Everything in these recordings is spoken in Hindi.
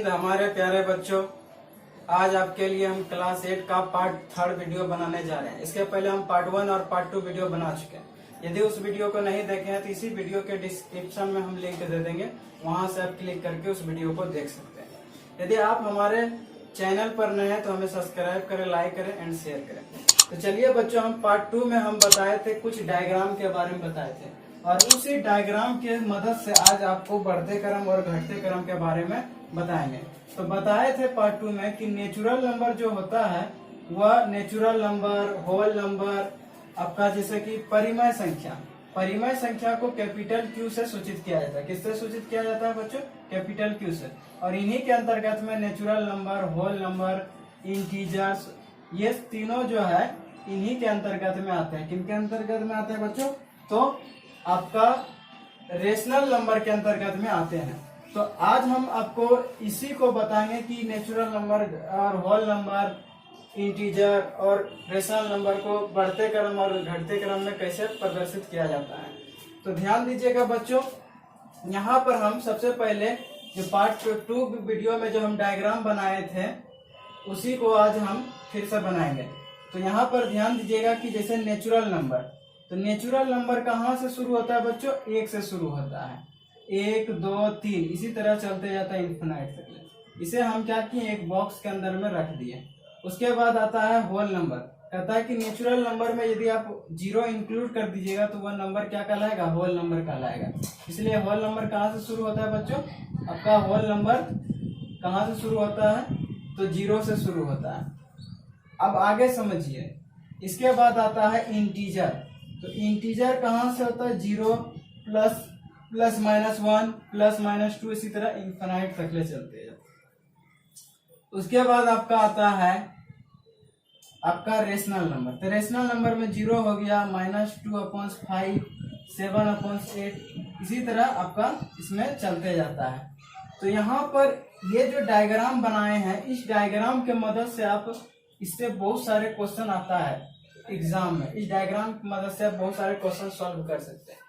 हिंद हमारे प्यारे बच्चों। आज आपके लिए हम क्लास 8 का पार्ट 3 वीडियो बनाने जा रहे हैं। इसके पहले हम पार्ट 1 और पार्ट 2 वीडियो बना चुके हैं। यदि उस वीडियो को नहीं देखे हैं तो इसी वीडियो के डिस्क्रिप्शन में हम लिंक दे देंगे, वहां से आप क्लिक करके उस वीडियो को देख सकते हैं। यदि आप हमारे चैनल पर नए हैं तो हमें सब्सक्राइब करें, लाइक करें एंड शेयर करें। तो चलिए बच्चों, हम पार्ट 2 में हम बताए थे, कुछ डायग्राम के बारे में बताए थे और उसी डायग्राम के मदद से आज आपको बढ़ते क्रम और घटते क्रम के बारे में बताएंगे। तो बताए थे पार्ट 2 में कि नेचुरल नंबर जो होता है वह नेचुरल नंबर, होल नंबर, आपका जैसे कि परिमेय संख्या को कैपिटल क्यू से सूचित किया जाता है। किससे सूचित किया जाता है बच्चों? कैपिटल क्यू से। और इन्हीं के अंतर्गत में natural number, whole number, integers, ये तीनों जो है इन्हीं के अंतर्गत में आते हैं। किनके अंतर्गत में आते हैं बच्चों? तो आपका रेशनल नंबर के अंतर्गत में आते हैं। तो आज हम आपको इसी को बताएंगे कि नेचुरल नंबर और होल नंबर, इंटीजर और रेशनल नंबर को बढ़ते क्रम और घटते क्रम में कैसे प्रदर्शित किया जाता है। तो ध्यान दीजिएगा बच्चों, यहाँ पर हम सबसे पहले जो पार्ट 2 वीडियो में जो हम डायग्राम बनाए थे उसी को आज हम फिर से बनाएंगे। तो यहाँ पर ध्यान दीजिएगा कि जैसे नेचुरल नंबर, तो नेचुरल नंबर कहाँ से शुरू होता है बच्चों? 1 से शुरू होता है। 1, 2, 3 इसी तरह चलते जाता है इन्फिनाइट तक। इसे हम क्या किए, एक बॉक्स के अंदर में रख दिए। उसके बाद आता है होल नंबर। कहता है कि नेचुरल नंबर में यदि आप 0 इंक्लूड कर दीजिएगा तो वह नंबर क्या कहलाएगा? होल नंबर कहलाएगा। इसलिए होल नंबर कहाँ से शुरू होता है बच्चों? आपका होल नंबर कहाँ से शुरू होता है? तो 0 से शुरू होता है। अब आगे समझिए, इसके बाद आता है इंटीजर। तो इंटीजर कहाँ से होता है? 0 प्लस माइनस 1 प्लस माइनस 2 इसी तरह इन्फिनाइट तक ले चलते हैं। उसके बाद आपका आता है आपका रेशनल नंबर। तो रेशनल नंबर में 0 हो गया, -2/5, 7/8 इसी तरह आपका इसमें चलते जाता है। तो यहाँ पर ये जो डायग्राम बनाए हैं, इस डायग्राम के मदद से आप इससे बहुत सारे क्वेश्चन आता है एग्जाम में। इस डायग्राम की मदद से आप बहुत सारे क्वेश्चन सॉल्व कर सकते हैं।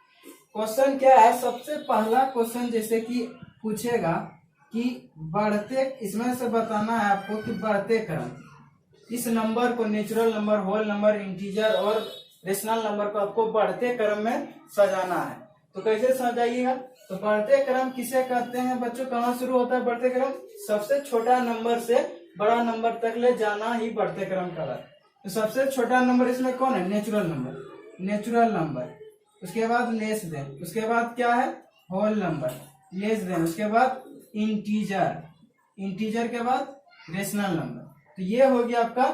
क्वेश्चन क्या है? सबसे पहला क्वेश्चन जैसे कि पूछेगा कि बढ़ते, इसमें से बताना है आपको कि बढ़ते क्रम, इस नंबर को natural number, whole number, integer और रेशनल नंबर को आपको बढ़ते क्रम में सजाना है। तो कैसे सजाइएगा? तो बढ़ते क्रम किसे कहते हैं बच्चों? कहाँ शुरू होता है बढ़ते क्रम? सबसे छोटा नंबर से बड़ा नंबर तक ले जाना ही बढ़ते क्रम कहलाता है। तो सबसे छोटा नंबर इसमें कौन है? Natural number. उसके बाद लेस देन, उसके बाद क्या है? होल नंबर, लेस देन, उसके बाद इंटीजर के बाद रेशनल नंबर। तो ये हो गया आपका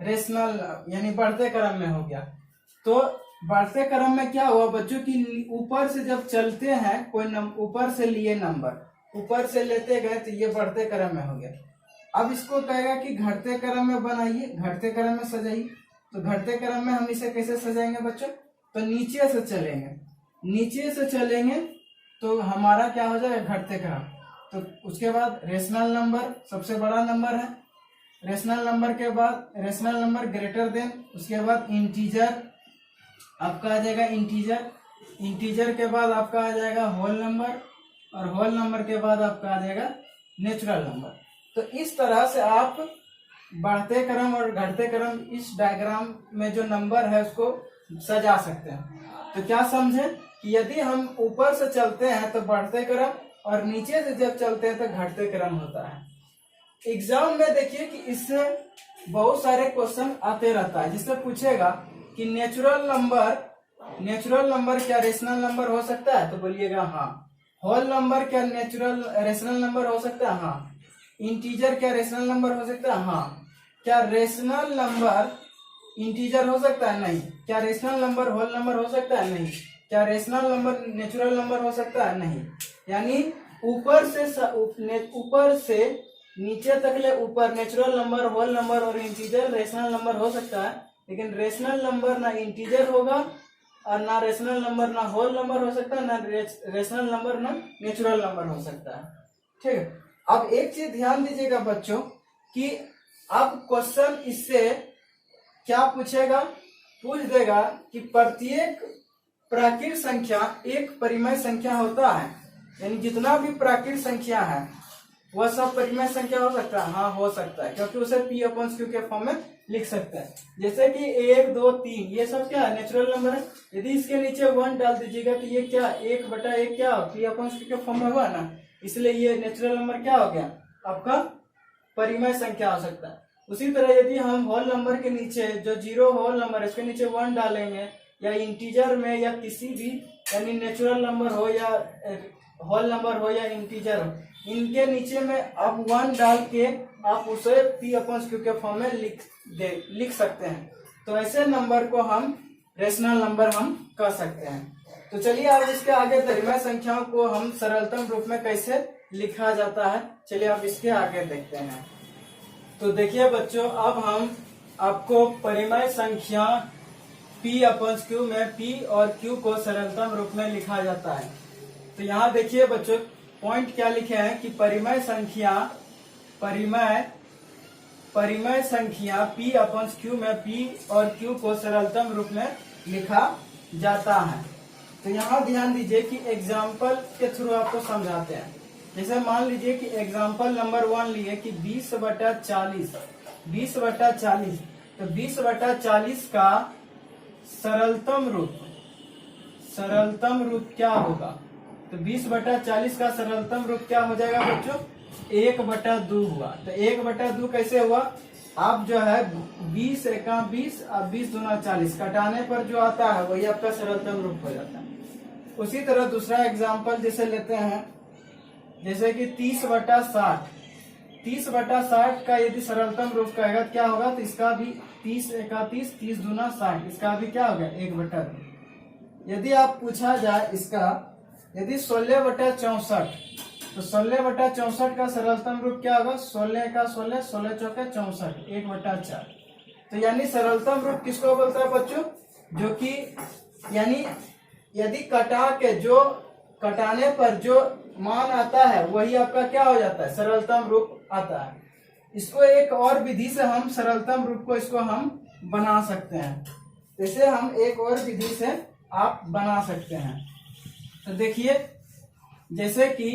रेशनल, यानी बढ़ते क्रम में हो गया। तो बढ़ते क्रम में क्या हुआ बच्चों कि ऊपर से जब चलते हैं कोई ऊपर से लिए नंबर, ऊपर से लेते गए तो ये बढ़ते क्रम में हो गया। अब इसको कहेगा कि घटते क्रम में बनाइए, घटते क्रम में सजाइए। तो घटते क्रम में हम इसे कैसे सजाएंगे बच्चों? तो नीचे से चलेंगे तो हमारा क्या हो जाएगा? घटते क्रम। तो उसके बाद रेशनल नंबर सबसे बड़ा नंबर है। रेशनल नंबर के बाद रेशनल नंबर ग्रेटर देन, उसके बाद इंटीजर आपका आ जाएगा इंटीजर के बाद आपका आ जाएगा होल नंबर और होल नंबर के बाद आपका आ जाएगा नेचुरल नंबर। तो इस तरह से आप बढ़ते क्रम और घटते क्रम इस डायग्राम में जो नंबर है उसको सजा सकते हैं। तो क्या समझे कि यदि हम ऊपर से चलते हैं तो बढ़ते क्रम और नीचे से जब चलते हैं तो घटते क्रम होता है। एग्जाम में देखिए कि इससे बहुत सारे क्वेश्चन आते रहता है, जिससे पूछेगा कि नेचुरल नंबर क्या रेशनल नंबर हो सकता है? तो बोलिएगा हाँ। होल नंबर क्या रेशनल नंबर हो सकता है? हाँ। इंटीजर क्या रेशनल नंबर हो सकता है? हाँ। क्या रेशनल नंबर इंटीजर हो सकता है? नहीं। क्या रेशनल नंबर होल नंबर हो सकता है? नहीं। क्या रेशनल नंबर नेचुरल नंबर हो सकता है? नहीं। यानी ऊपर से नीचे तक ले ऊपर नेचुरल नंबर, होल नंबर और इंटीजर, रेशनल नंबर हो सकता है, लेकिन रेशनल नंबर ना इंटीजर होगा और ना रेशनल नंबर ना होल नंबर हो सकता है, ना रेशनल नंबर ना नेचुरल नंबर हो सकता है। ठीक है। अब एक चीज ध्यान दीजिएगा बच्चों कि अब क्वेश्चन इससे क्या पूछेगा? पूछ देगा कि प्रत्येक प्राकृत संख्या एक परिमेय संख्या होता है, यानी जितना भी प्राकृत संख्या है वह सब परिमेय संख्या हो सकता है? हाँ हो सकता है, क्योंकि उसे p अपॉन क्यू के फॉर्म में लिख सकते हैं। जैसे कि 1 2 3 ये सब क्या है, नेचुरल नंबर है। यदि इसके नीचे 1 डाल दीजिएगा तो ये क्या 1/1 क्या p अपॉन क्यू के फॉर्म में हुआ ना, इसलिए ये नेचुरल नंबर क्या हो गया आपका परिमेय संख्या हो सकता है। उसी तरह यदि हम होल नंबर के नीचे जो 0 होल नंबर है इसके नीचे 1 डालेंगे, या इंटीजर में या किसी भी यानी नेचुरल नंबर हो या होल नंबर हो या इंटीजर हो, इनके नीचे में आप 1 डाल के आप उसे p अपॉन क्यू के फॉर्म में लिख सकते हैं। तो ऐसे नंबर को हम रेशनल नंबर हम कह सकते हैं। तो चलिए अब इसके आगे परिमेय संख्याओं को हम सरलतम रूप में कैसे लिखा जाता है, चलिए अब इसके आगे देखते हैं। तो देखिए बच्चों, अब हम आपको परिमेय संख्या p अपॉन क्यू में p और q को सरलतम रूप में लिखा जाता है। तो यहाँ देखिए बच्चों पॉइंट क्या लिखे हैं कि परिमेय संख्या p अपॉन क्यू में p और q को सरलतम रूप में लिखा जाता है। तो यहाँ ध्यान दीजिए कि एग्जाम्पल के थ्रू आपको समझाते हैं। जैसे मान लीजिए कि एग्जाम्पल नंबर 1 लिए कि 20/40, तो 20/40 का सरलतम रूप क्या होगा? तो 20/40 का सरलतम रूप क्या हो जाएगा बच्चों? 1/2 हुआ। तो 1/2 कैसे हुआ? आप जो है 20 एका 20 और 20 दूना 40 कटाने पर जो आता है वही आपका सरलतम रूप हो जाता है। उसी तरह दूसरा एग्जाम्पल जैसे लेते हैं, जैसे कि 30/60, 30/60 का यदि सरलतम रूप कहेगा तो क्या होगा? तो इसका भी 30 एका 30, 30 दूना 60, इसका भी क्या हो गया 1/2। यदि आप पूछा जाए इसका यदि 16/64, तो 16/64 का सरलतम रूप क्या होगा? 16 का 16, 16 चौके 64, 1/4। तो यानी सरलतम रूप किसको बोलता है बच्चों? जो कि यानी यदि कटाने पर जो मान आता है वही आपका क्या हो जाता है? सरलतम रूप आता है। इसको एक और विधि से हम सरलतम रूप को इसको हम बना सकते हैं। इसे हम एक और विधि से आप बना सकते हैं। तो देखिए जैसे कि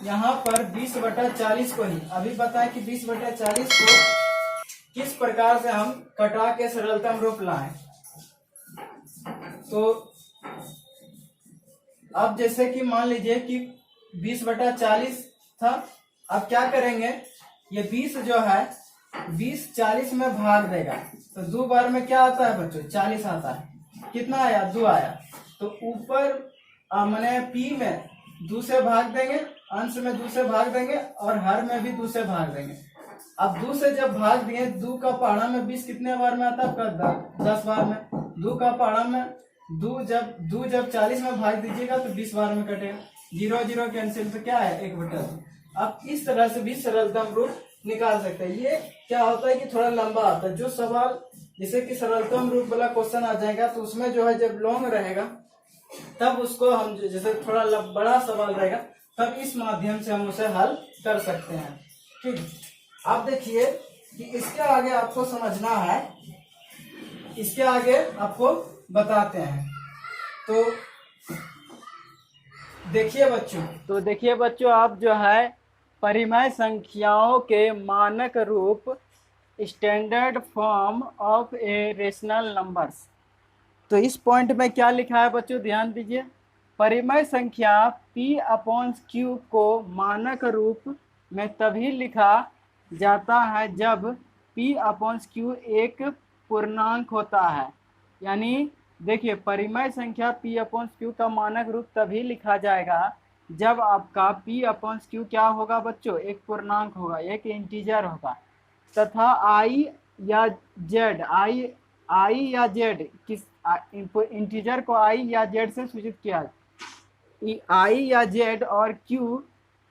यहाँ पर 20/40 को ही अभी बताएं कि 20/40 को किस प्रकार से हम कटा के सरलतम रूप लाएं। तो अब जैसे कि मान लीजिए कि 20/40 था, अब क्या करेंगे? ये 20 जो है 20 40 में भाग देगा, तो 2 बार में क्या आता है बच्चों? 40 आता है। कितना आया? 2 आया। तो ऊपर मैंने p में 2 से भाग देंगे, अंश में 2 से भाग देंगे और हर में भी 2 से भाग देंगे। अब 2 से जब भाग दिए, 2 का पहाड़ा में 20 कितने बार में आता है आपका? 10 बार में। 2 का पहाड़ा में 2 जब 40 में भाग दीजिएगा तो 20 बार में कटेगा। 0 0 कैंसिल, तो क्या है 1/2। अब इस तरह से भी सरलतम रूप निकाल सकते हैं। ये क्या होता है कि थोड़ा लंबा आता है। जो सवाल जैसे कि सरलतम रूप वाला क्वेश्चन आ जाएगा तो उसमें जो है जब लॉन्ग रहेगा तब उसको हम जैसे थोड़ा बड़ा सवाल रहेगा तब इस माध्यम से हम उसे हल कर सकते हैं। ठीक, आप देखिए कि इसके आगे आपको समझना है, इसके आगे आपको बताते हैं। तो देखिए बच्चों आप जो है परिमेय संख्याओं के मानक रूप standard form of a rational numbers. तो इस पॉइंट में क्या लिखा है बच्चों, ध्यान दीजिए। परिमेय संख्या p अपॉन q को मानक रूप में तभी लिखा जाता है जब p अपॉन q एक पूर्णांक होता है। यानी देखिए परिमेय संख्या p अपॉन q का मानक रूप तभी लिखा जाएगा जब आपका p अपॉन q क्या होगा बच्चों? एक पूर्णांक होगा, एक इंटीजर होगा, तथा i या z किस इंटीजर को i या z से सूचित किया, i या z और q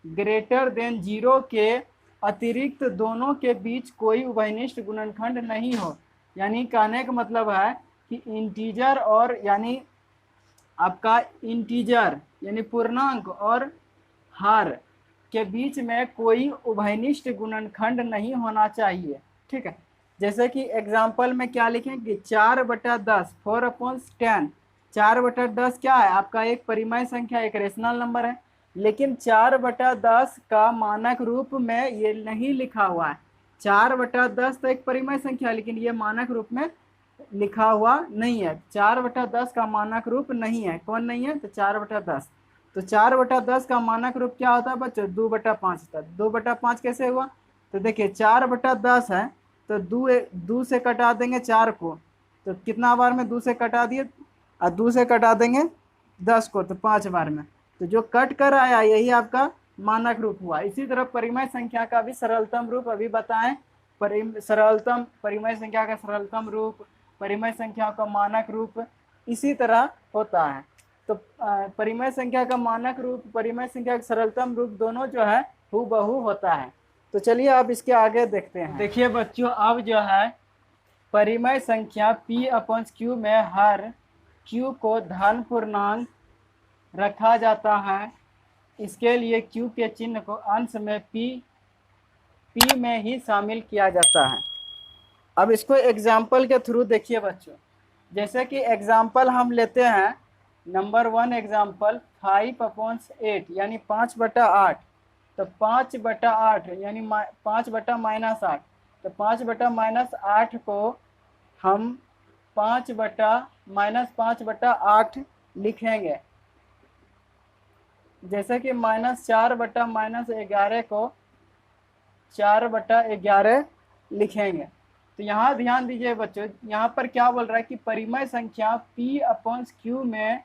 ग्रेटर देन 0 के अतिरिक्त दोनों के बीच कोई उभयनिष्ठ गुणनखंड नहीं हो। यानी कहने का मतलब है कि इंटीजर और यानी आपका इंटीजर यानी पूर्णांक और हर के बीच में कोई उभयनिष्ठ गुणनखंड नहीं होना चाहिए। ठीक है, जैसे कि एग्जाम्पल में क्या लिखें कि 4/10 4/10, 4/10 क्या है आपका? एक परिमेय संख्या, एक रेशनल नंबर है। लेकिन 4/10 का मानक रूप में ये नहीं लिखा हुआ है। 4/10 तो एक परिमेय संख्या है, लेकिन ये मानक रूप में लिखा हुआ नहीं है। 4/10 का मानक रूप नहीं है। कौन नहीं है? तो 4/10। तो 4/10 का मानक रूप क्या होता है बच्चों? 2/5 होता है। 2/5 कैसे हुआ? तो देखिए 4/10 है, तो दो से कटा देंगे 4 को, तो कितना बार में 2 से कटा दिए, और 2 से कटा देंगे 10 को, तो 5 बार में। तो जो कट कर आया यही आपका मानक रूप हुआ। इसी तरह परिमेय संख्या का भी सरलतम रूप अभी बताएं। सरलतम परिमेय संख्या का सरलतम रूप, परिमेय संख्या का मानक रूप इसी तरह होता है। तो परिमेय संख्या का मानक रूप, परिमेय संख्या का सरलतम रूप दोनों जो है हूबहू होता है। तो चलिए अब इसके आगे देखते हैं। देखिए बच्चों, अब जो है परिमेय संख्या p/q में हर q को धन पूर्णांक रखा जाता है। इसके लिए q के चिन्ह को अंश में p में ही शामिल किया जाता है। अब इसको एग्जाम्पल के थ्रू देखिए बच्चों। जैसे कि एग्जाम्पल हम लेते हैं, नंबर 1 एग्जाम्पल 5/8 यानी 5/8। तो 5/8 यानी 5/-8। तो 5/-8 को हम 5/-5/8 लिखेंगे। जैसे कि -4/-11 को 4/11 लिखेंगे। तो यहाँ ध्यान दीजिए बच्चों, यहाँ पर क्या बोल रहा है कि परिमेय संख्या p/q में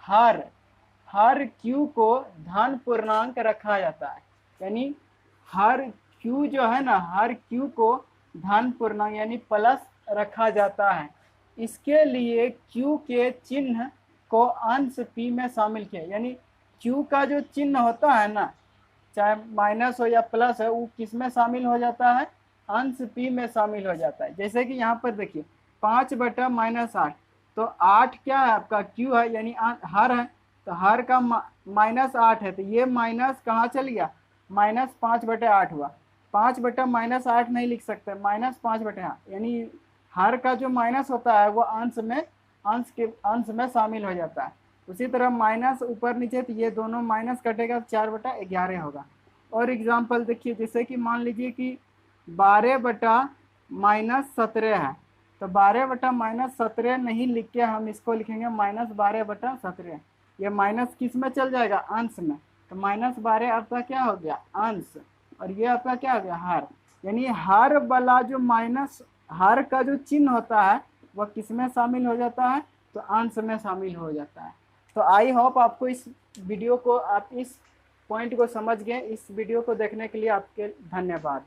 हर q को धन पूर्णांक रखा जाता है। यानी हर q जो है ना, हर q को धन पूर्णांक यानी प्लस रखा जाता है। इसके लिए q के चिन्ह को अंश p में शामिल किया। यानी q का जो चिन्ह होता है ना, चाहे माइनस हो या प्लस है, वो किस में शामिल हो जाता है? अंश p में शामिल हो जाता है। जैसे कि यहाँ पर देखिए 5/-8, तो 8 क्या है आपका? q है, यानी हर है, तो हर का -8 है, तो ये माइनस कहाँ चल गया? -5/8 हुआ। 5/-8 नहीं लिख सकते, -5/8, यानी हर का जो माइनस होता है वो अंश में शामिल हो जाता है। उसी तरह माइनस ऊपर नीचे, तो ये दोनों माइनस कटेगा, 4/11 होगा। और एग्जाम्पल देखिए, जैसे कि मान लीजिए कि 12/-17 है, तो 12/-17 नहीं लिख के हम इसको लिखेंगे -12/17। ये माइनस किस में चल जाएगा? अंश में। तो -12 आपका क्या हो गया? अंश। और ये आपका क्या हो गया? हर। यानी हर वाला जो माइनस, हर का जो चिन्ह होता है वह किस में शामिल हो जाता है? तो अंश में शामिल हो जाता है। तो आई होप आपको इस वीडियो को, आप इस पॉइंट को समझ गए। इस वीडियो को देखने के लिए आपके धन्यवाद।